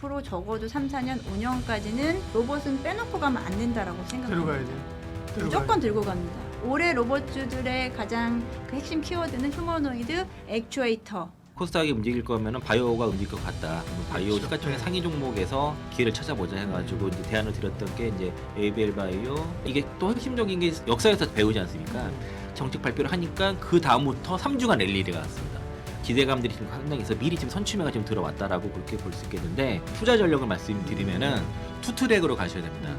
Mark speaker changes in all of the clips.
Speaker 1: 앞으로 적어도 3, 4년, 5년까지는 로봇은 빼놓고 가면 안 된다라고 생각합니다.
Speaker 2: 들어가야 돼요.
Speaker 1: 무조건 들고 갑니다. 올해 로봇주들의 가장 그 핵심 키워드는 휴머노이드, 액추에이터.
Speaker 3: 코스닥이 움직일 거면은 바이오가 움직일 것 같다. 바이오
Speaker 2: 그렇죠.
Speaker 3: 시가총액
Speaker 2: 네.
Speaker 3: 상위 종목에서 기회를 찾아보자 해가지고 이제 대안을 드렸던 게 이제 ABL 바이오. 이게 또 핵심적인 게 역사에서 배우지 않습니까? 정책 발표를 하니까 그 다음부터 3주간 랠리가 왔습니다. 기대감들이 지금 상당히 있어 미리 지금 선취매가 지금 들어왔다라고 그렇게 볼 수 있겠는데 투자 전략을 말씀드리면은 투트랙으로 가셔야 됩니다.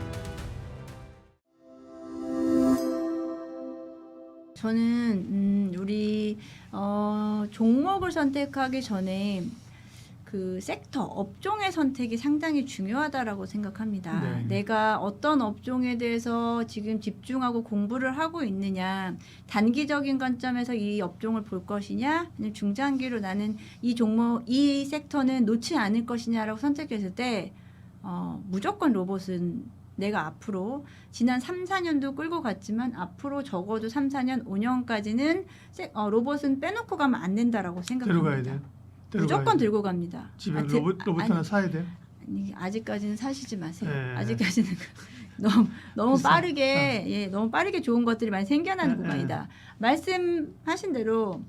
Speaker 1: 저는 우리 종목을 선택하기 전에 그 섹터, 업종의 선택이 상당히 중요하다라고 생각합니다.
Speaker 2: 네.
Speaker 1: 내가 어떤 업종에 대해서 지금 집중하고 공부를 하고 있느냐, 단기적인 관점에서 이 업종을 볼 것이냐, 아니면 중장기로 나는 이 종목, 이 섹터는 놓지 않을 것이냐라고 선택했을 때 무조건 로봇은 내가 앞으로 지난 3, 4년도 끌고 갔지만 앞으로 적어도 3, 4년, 5년까지는 로봇은 빼놓고 가면 안 된다라고 생각합니다.
Speaker 2: 들어가야 돼요.
Speaker 1: 무조건
Speaker 2: 돼요.
Speaker 1: 들고 갑니다.
Speaker 2: 집에 로봇 하나 사야 돼요.
Speaker 1: 아니, 아직까지는 사시지 마세요.
Speaker 2: 네.
Speaker 1: 아직까지는 너무
Speaker 2: 비싸.
Speaker 1: 빠르게 너무 빠르게 좋은 것들이 많이 생겨나는
Speaker 2: 네,
Speaker 1: 구간이다. 말씀하신 대로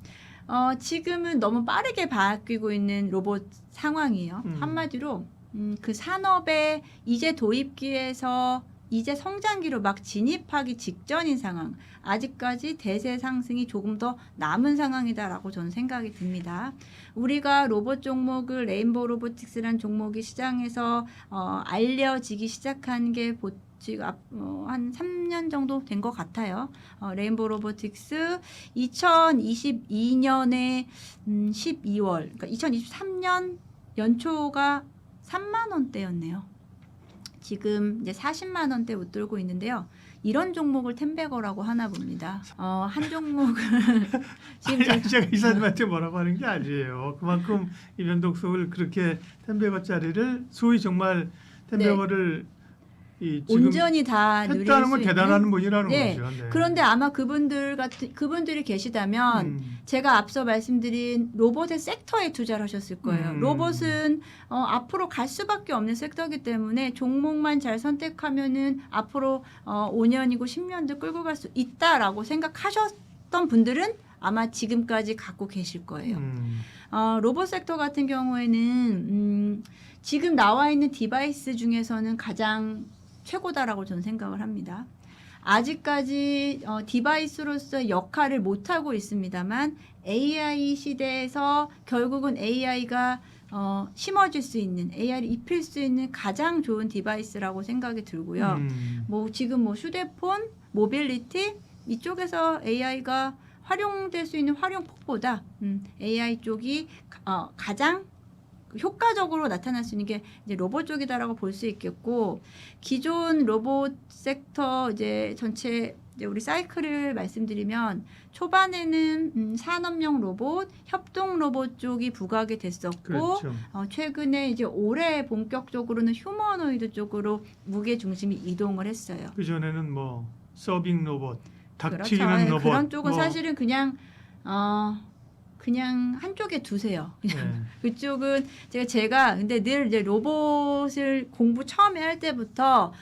Speaker 1: 지금은 너무 빠르게 바뀌고 있는 로봇 상황이에요. 한마디로 그 산업의 이제 도입기에서 이제 성장기로 막 진입하기 직전인 상황, 아직까지 대세 상승이 조금 더 남은 상황이다라고 저는 생각이 듭니다. 우리가 로봇 종목을 레인보우 로보틱스라는 종목이 시장에서 알려지기 시작한 게 지금 한 3년 정도 된 것 같아요. 레인보우 로보틱스 2022년에 12월, 그러니까 2023년 연초가 3만 원대였네요. 지금 이제 40만 원대 웃돌고 있는데요. 이런 종목을 템베거라고 하나 봅니다. 한 종목을 지금
Speaker 2: 아니, 제가 이사님한테 뭐라고 하는 게 아니에요. 그만큼 이 변동성을 그렇게 템베거짜리를 소위 정말 템베거를 지금
Speaker 1: 온전히 다 누릴
Speaker 2: 했다는 건
Speaker 1: 수 있는.
Speaker 2: 대단한 분이라는
Speaker 1: 네.
Speaker 2: 거죠. 네.
Speaker 1: 그런데 아마 그분들이 계시다면 제가 앞서 말씀드린 로봇의 섹터에 투자를 하셨을 거예요. 로봇은 앞으로 갈 수밖에 없는 섹터이기 때문에 종목만 잘 선택하면은 앞으로 5년이고 10년도 끌고 갈 수 있다라고 생각하셨던 분들은 아마 지금까지 갖고 계실 거예요. 로봇 섹터 같은 경우에는 지금 나와 있는 디바이스 중에서는 가장 최고다라고 저는 생각을 합니다. 아직까지 디바이스로서 역할을 못하고 있습니다만 AI 시대에서 결국은 AI가 심어질 수 있는, AI를 입힐 수 있는 가장 좋은 디바이스라고 생각이 들고요. 지금 휴대폰, 모빌리티 이쪽에서 AI가 활용될 수 있는 활용폭보다 AI 쪽이 가장 효과적으로 나타날 수 있는 게 이제 로봇 쪽이다라고 볼 수 있겠고, 기존 로봇 섹터 이제 전체 이제 우리 사이클을 말씀드리면 초반에는 산업용 로봇, 협동 로봇 쪽이 부각이 됐었고,
Speaker 2: 그렇죠.
Speaker 1: 최근에 이제 올해 본격적으로는 휴머노이드 쪽으로 무게 중심이 이동을 했어요.
Speaker 2: 그 전에는 서빙 로봇, 닭
Speaker 1: 그렇죠.
Speaker 2: 튀기는 로봇,
Speaker 1: 그런 쪽은 사실은 그냥 한쪽에 두세요. 그냥 그쪽은 제가 근데 늘 이제 로봇을 공부 처음에 할 때부터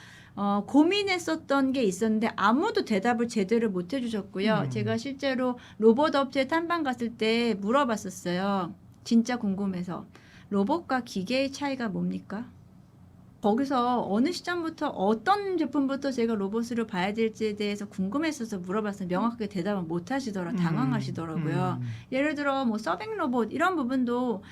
Speaker 1: 고민했었던 게 있었는데 아무도 대답을 제대로 못 해주셨고요. 제가 실제로 로봇 업체에 탐방 갔을 때 물어봤었어요. 진짜 궁금해서. 로봇과 기계의 차이가 뭡니까? 거기서 어느 시점부터 어떤 제품부터 제가 로봇으로 봐야 될지에 대해서 궁금했어서 물어봤어요. 명확하게 대답을 못 하시더라고요. 당황하시더라고요. 예를 들어 서빙 로봇 이런 부분도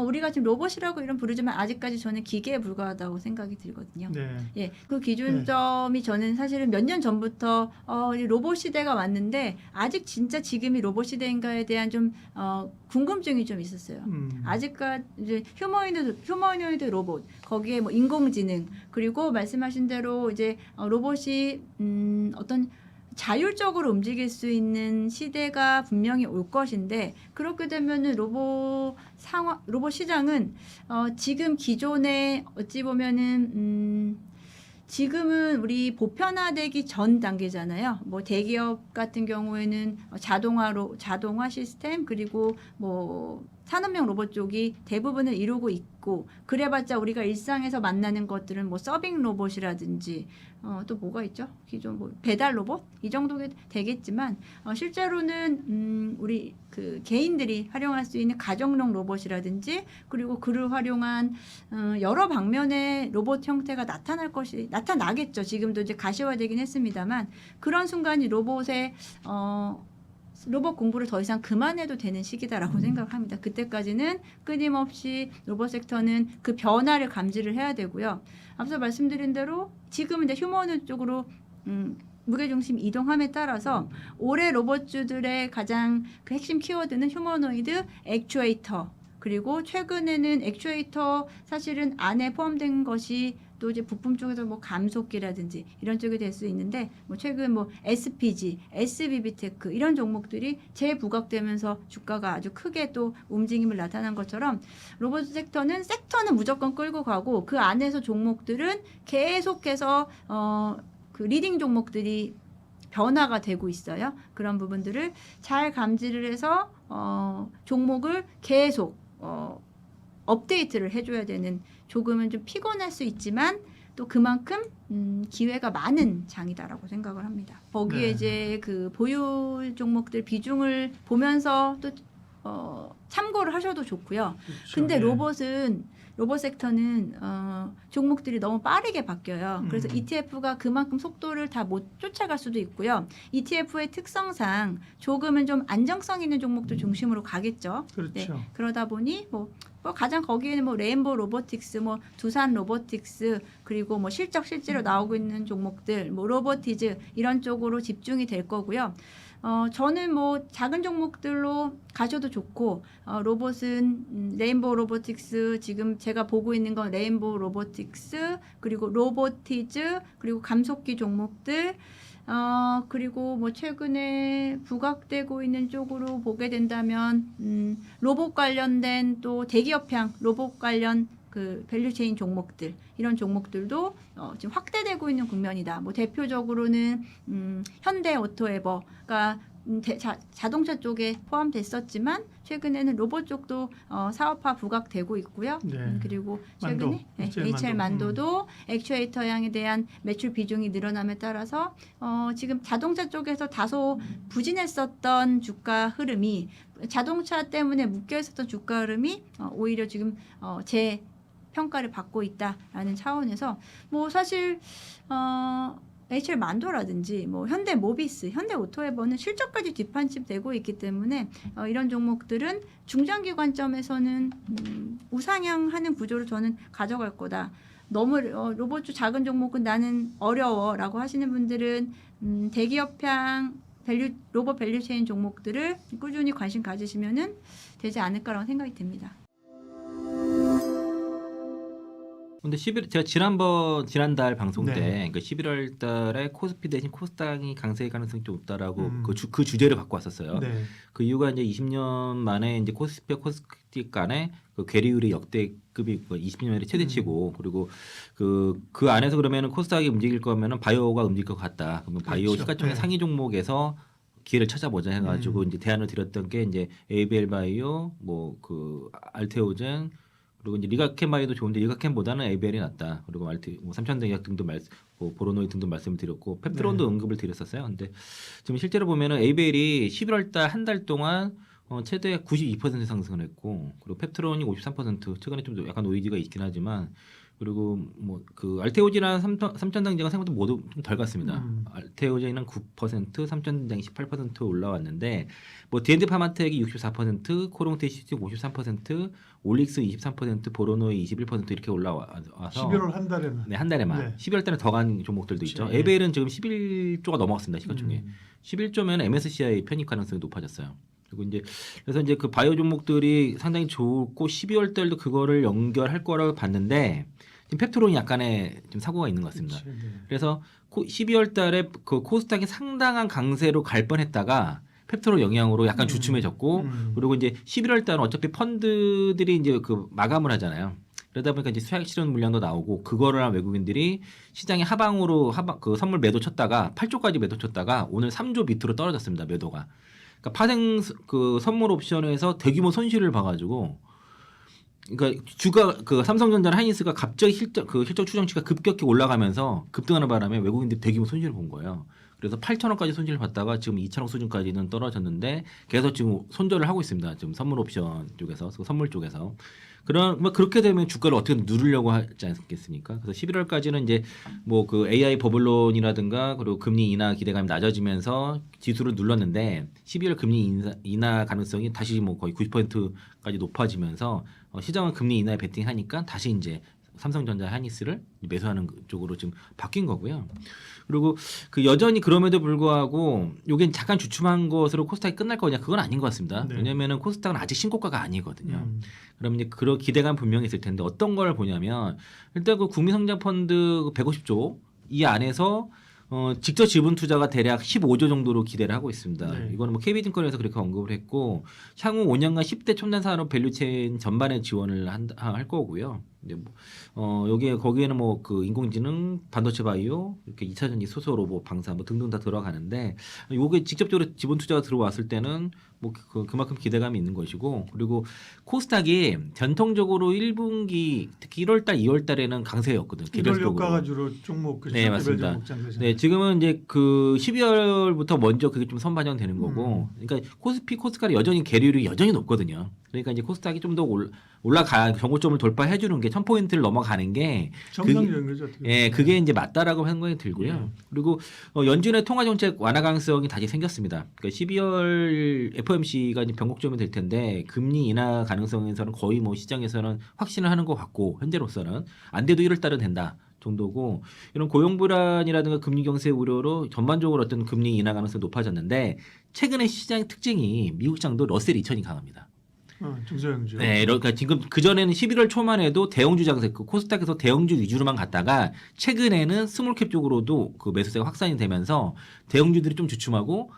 Speaker 1: 우리가 지금 로봇이라고 이런 부르지만 아직까지 저는 기계에 불과하다고 생각이 들거든요.
Speaker 2: 네.
Speaker 1: 예, 그 기준점이 저는 사실은 몇 년 전부터 이 로봇 시대가 왔는데 아직 진짜 지금이 로봇 시대인가에 대한 좀 궁금증이 좀 있었어요. 아직까지 이제 휴머노이드 로봇 거기에 인공지능 그리고 말씀하신 대로 이제 로봇이 어떤 자율적으로 움직일 수 있는 시대가 분명히 올 것인데 그렇게 되면은 로봇 시장은 지금 기존에 어찌 보면은 지금은 우리 보편화되기 전 단계잖아요. 대기업 같은 경우에는 자동화 시스템 그리고 산업용 로봇 쪽이 대부분을 이루고 있고 그래봤자 우리가 일상에서 만나는 것들은 뭐 서빙 로봇이라든지 또 뭐가 있죠? 기존 뭐 배달 로봇 이 정도 되겠지만 실제로는 우리 그 개인들이 활용할 수 있는 가정용 로봇이라든지 그리고 그를 활용한 여러 방면의 로봇 형태가 나타나겠죠. 지금도 이제 가시화되긴 했습니다만 그런 순간이 로봇의 로봇 공부를 더 이상 그만해도 되는 시기다라고 생각합니다. 그때까지는 끊임없이 로봇 섹터는 그 변화를 감지를 해야 되고요. 앞서 말씀드린 대로 지금은 이제 휴머노이드 쪽으로 무게중심 이동함에 따라서 올해 로봇주들의 가장 그 핵심 키워드는 휴머노이드, 액추에이터 그리고 최근에는 액추에이터 사실은 안에 포함된 것이 또 이제 부품 쪽에서 뭐 감속기라든지 이런 쪽이 될 수 있는데 뭐 최근 뭐 SPG, SBB테크 이런 종목들이 재부각되면서 주가가 아주 크게 또 움직임을 나타난 것처럼 로봇 섹터는 무조건 끌고 가고 그 안에서 종목들은 계속해서 그 리딩 종목들이 변화가 되고 있어요. 그런 부분들을 잘 감지를 해서 종목을 계속 업데이트를 해줘야 되는 조금은 좀 피곤할 수 있지만 또 그만큼 기회가 많은 장이다라고 생각을 합니다. 거기에
Speaker 2: 네.
Speaker 1: 이제 그 보유 종목들 비중을 보면서 또 참고를 하셔도 좋고요.
Speaker 2: 그렇죠.
Speaker 1: 근데
Speaker 2: 예.
Speaker 1: 로봇 섹터는 종목들이 너무 빠르게 바뀌어요. 그래서 ETF가 그만큼 속도를 다 못 쫓아갈 수도 있고요. ETF의 특성상 조금은 좀 안정성 있는 종목들 중심으로 가겠죠.
Speaker 2: 그렇죠.
Speaker 1: 네, 그러다 보니 뭐 가장 거기에는 뭐 레인보우 로보틱스, 뭐 두산 로보틱스 그리고 뭐 실제로 나오고 있는 종목들, 뭐 로보티즈 이런 쪽으로 집중이 될 거고요. 저는 뭐 작은 종목들로 가셔도 좋고 로봇은 레인보우 로보틱스 지금 제가 보고 있는 건 레인보우 로보틱스 그리고 로보티즈 그리고 감속기 종목들 그리고 뭐 최근에 부각되고 있는 쪽으로 보게 된다면 로봇 관련된 또 대기업향 로봇 관련 그 밸류체인 종목들 이런 종목들도 지금 확대되고 있는 국면이다. 뭐 대표적으로는 현대 오토에버가 자동차 쪽에 포함됐었지만 최근에는 로봇 쪽도 사업화 부각되고 있고요.
Speaker 2: 네.
Speaker 1: 그리고
Speaker 2: 만도,
Speaker 1: 최근에 HL 만도도 액추에이터 향에 대한 매출 비중이 늘어남에 따라서 지금 자동차 쪽에서 다소 부진했었던 주가 흐름이 자동차 때문에 묶여 있었던 주가 흐름이 오히려 지금 평가를 받고 있다라는 차원에서 뭐 사실 HL 만도라든지 뭐 현대 모비스, 현대 오토에버는 실적까지 뒷받침되고 있기 때문에 이런 종목들은 중장기 관점에서는 우상향하는 구조를 저는 가져갈 거다. 너무 로봇주 작은 종목은 나는 어려워라고 하시는 분들은 대기업향 로봇 밸류체인 종목들을 꾸준히 관심 가지시면은 되지 않을까라는 생각이 듭니다.
Speaker 3: 근데 제가 지난달 방송 때
Speaker 2: 네.
Speaker 3: 그 11월 달에 코스피 대신 코스닥이 강세일 가능성이 좀 높다라고 그 주제를 갖고 왔었어요.
Speaker 2: 네.
Speaker 3: 그 이유가 이제 20년 만에 이제 코스피와 코스닥 간의 그 괴리율이 역대급이 20년 만에 최대치고 그리고 그 안에서 그러면은 코스닥이 움직일 거면은 바이오가 움직일 것 같다. 그러면 바이오
Speaker 2: 그렇죠.
Speaker 3: 시가총액
Speaker 2: 네.
Speaker 3: 상위 종목에서 기회를 찾아보자 해가지고 이제 대안을 드렸던 게 이제 ABL 바이오, 뭐 그 알테오젠 그리고 이제 리가캠 바이오도 좋은데 리가캠보다는 ABL이 낫다. 그리고 뭐 삼천대약 등도 뭐 보로노이 등도 말씀드렸고 펩트론도 언급을 드렸었어요. 근데 지금 실제로 보면은 ABL이 11월달 한 달 동안 최대 92% 상승을 했고 그리고 펩트론이 53% 최근에 좀 약간 노이즈가 있긴 하지만 그리고 뭐 그 알테오지랑 삼천당제가 생각보다 모두 좀 덜 갔습니다. 알테오지는 9%, 삼천당이 18% 올라왔는데 뭐 D&D 파마텍이 64%, 코롱테시스 53%, 올릭스 23%, 보로노이 21% 이렇게 올라와서
Speaker 2: 11월 한 달에만.
Speaker 3: 네, 한 달에만.
Speaker 2: 네.
Speaker 3: 12월 달에 더 간 종목들도
Speaker 2: 그렇죠.
Speaker 3: 있죠. 에베일은 지금 11조가 넘어갔습니다. 시가총액. 11조면 MSCI 편입 가능성이 높아졌어요. 그리고 그래서 이제 그 바이오 종목들이 상당히 좋고 12월 달도 그거를 연결할 거라고 봤는데 지금 펩트론이 약간의 좀 사고가 있는 것 같습니다.
Speaker 2: 그렇죠. 네.
Speaker 3: 그래서 12월 달에 그 코스닥이 상당한 강세로 갈 뻔했다가 펩트론 영향으로 약간 주춤해졌고 그리고 이제 11월 달은 어차피 펀드들이 이제 그 마감을 하잖아요. 그러다 보니까 이제 수익 실현 물량도 나오고 그거를 한 외국인들이 시장의 하방으로 그 선물 매도 쳤다가 8조까지 매도 쳤다가 오늘 3조 밑으로 떨어졌습니다. 매도가. 그러니까 파생 그 선물 옵션에서 대규모 손실을 봐가지고, 그러니까 주가 그 삼성전자나 하이닉스가 갑자기 실적 추정치가 급격히 올라가면서 급등하는 바람에 외국인들이 대규모 손실을 본 거예요. 그래서 8천억까지 손실을 봤다가 지금 2천억 수준까지는 떨어졌는데 계속 지금 손절을 하고 있습니다. 지금 선물 옵션 쪽에서, 선물 쪽에서. 그렇게 되면 주가를 어떻게 누르려고 하지 않겠습니까? 그래서 11월까지는 이제 뭐 그 AI 버블론이라든가 그리고 금리 인하 기대감이 낮아지면서 지수를 눌렀는데 12월 금리 인하 가능성이 다시 뭐 거의 90%까지 높아지면서 시장은 금리 인하에 베팅하니까 다시 이제 삼성전자 하이닉스를 매수하는 쪽으로 지금 바뀐 거고요. 그리고 그 여전히 그럼에도 불구하고 요게 잠깐 주춤한 것으로 코스닥이 끝날 거냐, 그건 아닌 것 같습니다.
Speaker 2: 네.
Speaker 3: 왜냐하면은 코스닥은 아직 신고가가 아니거든요. 그럼 이제 그런 기대감 분명히 있을 텐데 어떤 걸 보냐면 일단 그 국민성장펀드 150조 이 안에서 직접 지분 투자가 대략 15조 정도로 기대를 하고 있습니다.
Speaker 2: 네.
Speaker 3: 이거는 뭐 KB증권에서 그렇게 언급을 했고 향후 5년간 10대 첨단 산업 밸류체인 전반에 지원을 할 거고요. 근데 뭐 여기에 거기에는 뭐 그 인공지능, 반도체 바이오, 이렇게 2차전지 수소 로봇, 방사 뭐 등등 다 들어가는데 요게 직접적으로 지분 투자가 들어왔을 때는 뭐 그만큼 기대감이 있는 것이고, 그리고 코스닥이 전통적으로 1분기 특히 1월 달, 2월 달에는 강세였거든요.
Speaker 2: 이럴
Speaker 3: 개별적으로.
Speaker 2: 효과가 주로 종목 그렇죠?
Speaker 3: 네,
Speaker 2: 개별
Speaker 3: 맞습니다.
Speaker 2: 종목 장세죠.
Speaker 3: 네, 지금은 이제 그 12월부터 먼저 그게 좀 선반영되는 거고, 그러니까 코스피가 여전히 계율이 여전히 높거든요. 그러니까 이제 코스닥이 좀 더 올라가 정고점을 돌파해 주는 게 1000포인트를 넘어가는 게
Speaker 2: 정상적인 거죠. 어떻게 보면.
Speaker 3: 그게 이제 맞다라고 생각이 들고요.
Speaker 2: 네.
Speaker 3: 그리고 연준의 통화 정책 완화 가능성이 다시 생겼습니다. 그러니까 12월 FOMC가 이제 변곡점이 될 텐데 금리 인하 가능성에서는 거의 뭐 시장에서는 확신을 하는 것 같고, 현재로서는 안 돼도 1월 달은 된다 정도고, 이런 고용 불안이라든가 금리 경세 우려로 전반적으로 어떤 금리 인하 가능성이 높아졌는데, 최근에 시장의 특징이 미국 시장도 러셀 2000이 강합니다.
Speaker 2: 중소형주.
Speaker 3: 네, 그러니까 지금 그 전에는 11월 초만 해도 대형주 장세고 코스닥에서 대형주 위주로만 갔다가 최근에는 스몰캡 쪽으로도 그 매수세가 확산이 되면서 대형주들이 좀 주춤하고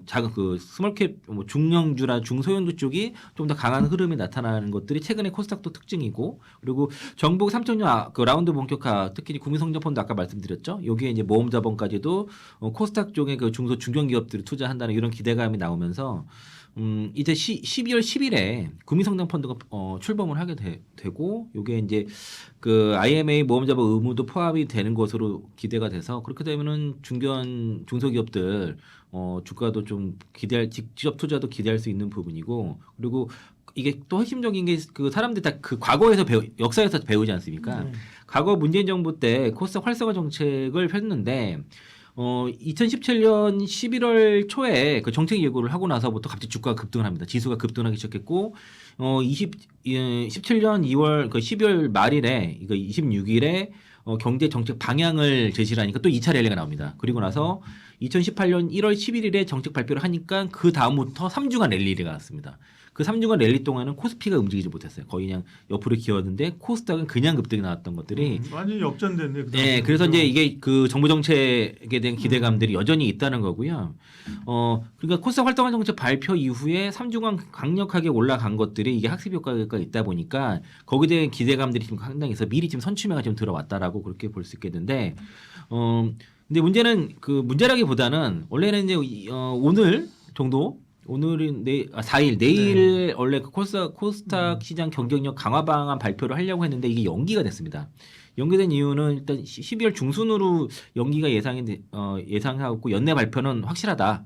Speaker 3: 작은 그 스몰캡 뭐 중형주나 중소형주 쪽이 좀 더 강한 흐름이 나타나는 것들이 최근에 코스닥도 특징이고, 그리고 정부 3천년 그 라운드 본격화, 특히 국민성장펀드 아까 말씀드렸죠. 여기에 이제 모험자본까지도 코스닥 쪽에 그 중소 중견기업들이 투자한다는 이런 기대감이 나오면서 이제 12월 10일에 국민성장펀드가 출범을 하게 되고, 요게 이제 그 IMA 모험자본 의무도 포함이 되는 것으로 기대가 돼서, 그렇게 되면은 중소기업들 주가도 좀 직접 투자도 기대할 수 있는 부분이고, 그리고 이게 또 핵심적인 게 그 사람들이 다 그 과거에서 역사에서 배우지 않습니까? 과거 문재인 정부 때 코스닥 활성화 정책을 폈는데 2017년 11월 초에 그 정책 예고를 하고 나서부터 갑자기 주가가 급등을 합니다. 지수가 급등하기 시작했고 17년 2월 그 12월 말일에 이거 26일에 경제 정책 방향을 제시를 하니까 또 2차 랠리가 나옵니다. 그리고 나서 2018년 1월 11일에 정책 발표를 하니까 그 다음부터 3주간 랠리가 왔습니다. 그 3주간 랠리 동안은 코스피가 움직이지 못했어요. 거의 그냥 옆으로 기었는데 코스닥은 그냥 급등이 나왔던 것들이
Speaker 2: 완전히 역전됐네.
Speaker 3: 네, 그래서 이제 이게 그 정부 정책에 대한 기대감들이 여전히 있다는 거고요. 그러니까 코스닥 활동화 정책 발표 이후에 3주간 강력하게 올라간 것들이 이게 학습 효과가 있다 보니까 거기에 대한 기대감들이 지금 상당히 있어 미리 지금 선취매가 좀 들어왔다라고 그렇게 볼 수 있겠는데, 근데 문제는 그 문제라기보다는 원래는 이제 오늘 정도. 오늘은 4일 내일 원래 그 코스닥 시장 경쟁력 강화 방안 발표를 하려고 했는데 이게 연기가 됐습니다. 연기된 이유는 일단 12월 중순으로 연기가 예상하고 연내 발표는 확실하다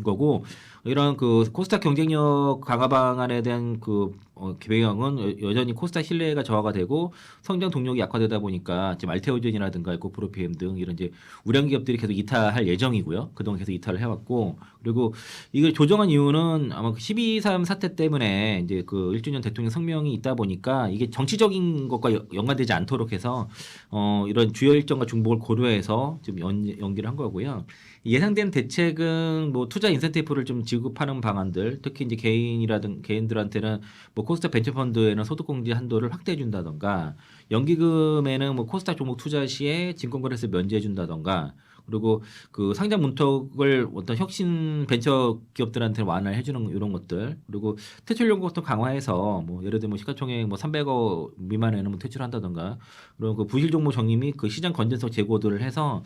Speaker 3: 거고, 이런 그 코스닥 경쟁력 강화 방안에 대한 그 배경은 여전히 코스닥 신뢰가 저하가 되고 성장 동력이 약화되다 보니까 지금 알테오젠이라든가 에코프로피엠 등 이런 이제 우량 기업들이 계속 이탈할 예정이고요. 그동안 계속 이탈을 해왔고, 그리고 이걸 조정한 이유는 아마 12.3 사태 때문에 이제 그 1주년 대통령 성명이 있다 보니까 이게 정치적인 것과 연관되지 않도록 해서 이런 주요 일정과 중복을 고려해서 지금 연기를 한 거고요. 예상된 대책은 뭐 투자 인센티브를 좀 지급하는 방안들, 특히 이제 개인들한테는 뭐 코스닥 벤처펀드에는 소득공제 한도를 확대해 준다던가, 연기금에는 뭐 코스닥 종목 투자 시에 증권거래세 면제해 준다던가, 그리고 그 상장 문턱을 어떤 혁신 벤처 기업들한테 완화해 주는 이런 것들, 그리고 퇴출 요금도 강화해서 뭐 예를 들면 뭐 시가총액 뭐 300억 미만에는 뭐 퇴출한다던가, 그리고 그 부실 종목 정리 및 그 시장 건전성 제고들을 해서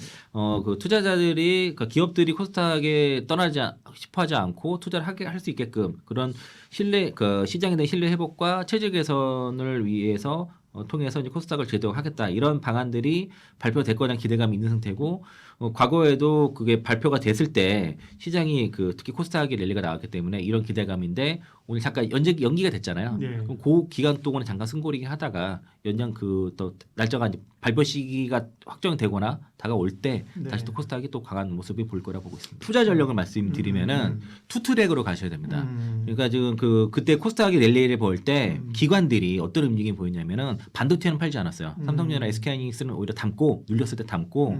Speaker 3: 그 투자자들이 그 기업들이 코스닥에 떠나지 싶어하지 않고 투자를 하게 할 수 있게끔 그런 신뢰, 그 시장에 대한 신뢰 회복과 체질 개선을 위해서 통해서 이제 코스닥을 제도하겠다, 이런 방안들이 발표됐거나 기대감이 있는 상태고, 과거에도 그게 발표가 됐을 때 시장이 그 특히 코스닥의 랠리가 나왔기 때문에 이런 기대감인데, 오늘 잠깐 연기가 됐잖아요.
Speaker 2: 네.
Speaker 3: 그럼 그 기간 동안에 잠깐 승고리기 하다가 연장 그 또 날짜가 이제 발표 시기가 확정되거나 다가올 때
Speaker 2: 네.
Speaker 3: 다시 또 코스닥이 또 강한 모습이 보일 거라고 보고 있습니다. 투자 전략을 말씀드리면은 투트랙으로 가셔야 됩니다. 그러니까 지금 그때 코스닥이 랠리를 볼 때 기관들이 어떤 움직임이 보였냐면은 반도체는 팔지 않았어요. 삼성전자, SK하이닉스는 오히려 담고, 눌렸을 때 담고,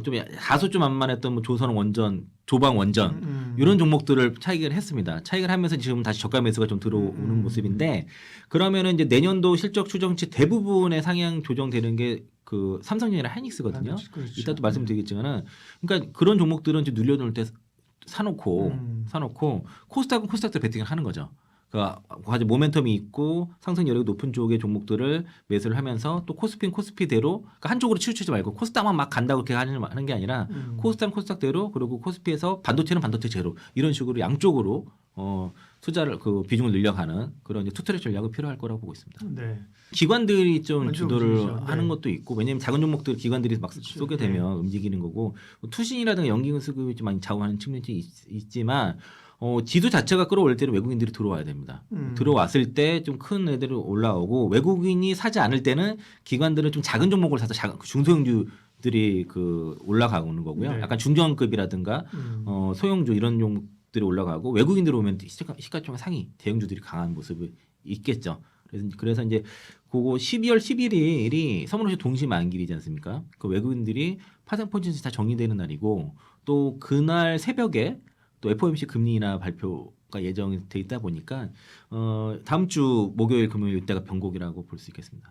Speaker 3: 좀 다소 좀 만만했던 뭐 조선 원전, 조방 원전 이런 종목들을 차익을 했습니다. 차익을 하면서 지금 다시 저가 매수가 좀 들어오는 모습인데, 그러면은 이제 내년도 실적 추정치 대부분의 상향 조정되는 게 그 삼성전자랑 하이닉스거든요.
Speaker 2: 그렇죠.
Speaker 3: 이따 또 말씀드리겠지만은, 그러니까 그런 종목들은 이제 눌려놓을 때 사놓고 코스닥은 코스닥대로 베팅을 하는 거죠. 그러니까 아주 모멘텀이 있고 상승 여력이 높은 쪽의 종목들을 매수를 하면서, 또 코스피는 코스피대로, 그러니까 한쪽으로 치우치지 말고 코스닥만 막 간다고 그렇게 하는 게 아니라 코스닥은 코스닥대로, 그리고 코스피에서 반도체는 반도체제로, 이런 식으로 양쪽으로 투자를 그 비중을 늘려가는 그런 이제 투트랙 전략이 필요할 거라고 보고 있습니다.
Speaker 2: 네.
Speaker 3: 기관들이 좀
Speaker 2: 먼저
Speaker 3: 주도를
Speaker 2: 움직이죠. 네.
Speaker 3: 하는 것도 있고, 왜냐하면 작은 종목들 기관들이 막
Speaker 2: 그렇죠.
Speaker 3: 쏘게 되면 움직이는 거고, 투신이라든가 연기금 수급이 좀 많이 좌우하는 측면이 있지만, 지수 자체가 끌어올 때는 외국인들이 들어와야 됩니다. 들어왔을 때 좀 큰 애들이 올라오고, 외국인이 사지 않을 때는 기관들은 좀 작은 종목을 사서 중소형주들이 그 올라가는 거고요.
Speaker 2: 네.
Speaker 3: 약간 중저급이라든가 소형주 이런 종목들이 올라가고, 외국인들 오면 시가총액 상위 대형주들이 강한 모습이 있겠죠. 그래서 이제 그거 12월 11일이 서문호시 동시 만기이지 않습니까? 그 외국인들이 파생 포지션이 다 정리되는 날이고, 또 그날 새벽에 또 FOMC 금리 인하 발표가 예정돼 있다 보니까 다음 주 목요일 금요일 이때가 변곡이라고 볼 수 있겠습니다.